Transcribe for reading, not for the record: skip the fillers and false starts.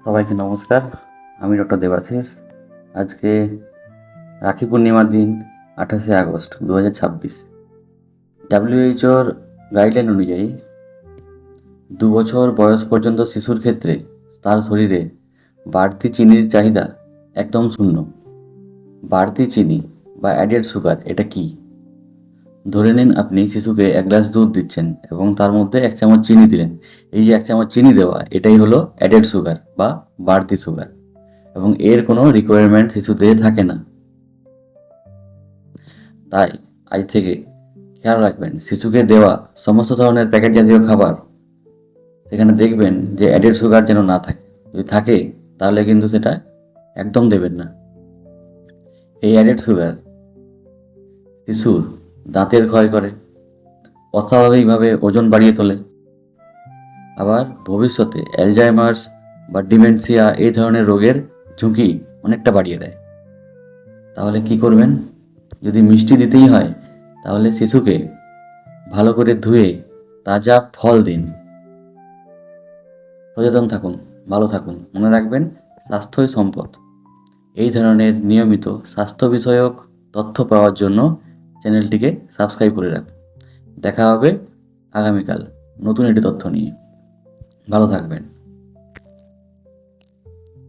সবাইকে নমস্কার। আমি ডক্টর দেবাশিস। আজকে রাখি পূর্ণিমার দিন 28শে আগস্ট 2026। ডাব্লিউএইচওর গাইডলাইন অনুযায়ী 2 বছর বয়স পর্যন্ত শিশুর ক্ষেত্রে তার শরীরে বাড়তি চিনির চাহিদা একদম শূন্য। বাড়তি চিনি বা অ্যাডেড সুগার এটা কি? ধরে নিন আপনি শিশুকে 1 গ্লাস দুধ দিচ্ছেন এবং তার মধ্যে 1 চামচ চিনি দিলেন। এই যে 1 চামচ চিনি দেওয়া, এটাই হলো অ্যাডেড সুগার বা বাড়তি সুগার, এবং এর কোনো রিকোয়ারমেন্ট শিশুদের থাকে না। তাই আজ থেকে খেয়াল রাখবেন, শিশুকে দেওয়া সমস্ত ধরনের প্যাকেট জাতীয় খাবার, সেখানে দেখবেন যে অ্যাডেড সুগার যেন না থাকে। যদি থাকে তাহলে কিন্তু সেটা একদম দেবেন না। এই অ্যাডেড সুগার শিশুর দাঁতের ক্ষয় করে, অস্বাভাবিকভাবে ওজন বাড়িয়ে তোলে, আবার ভবিষ্যতে অ্যালজাইমার্স বা ডিমেনশিয়া এই ধরনের রোগের ঝুঁকি অনেকটা বাড়িয়ে দেয়। তাহলে কি করবেন? যদি মিষ্টি দিতেই হয় তাহলে শিশুকে ভালো করে ধুয়ে তাজা ফল দিন। সচেতন থাকুন, ভালো থাকুন। মনে রাখবেন, স্বাস্থ্যই সম্পদ। এই ধরনের নিয়মিত স্বাস্থ্য বিষয়ক তথ্য পাওয়ার জন্য চ্যানেলটিকে সাবস্ক্রাইব করে রাখুন। দেখা হবে আগামীকাল নতুন একটি তথ্য নিয়ে। ভালো থাকবেন।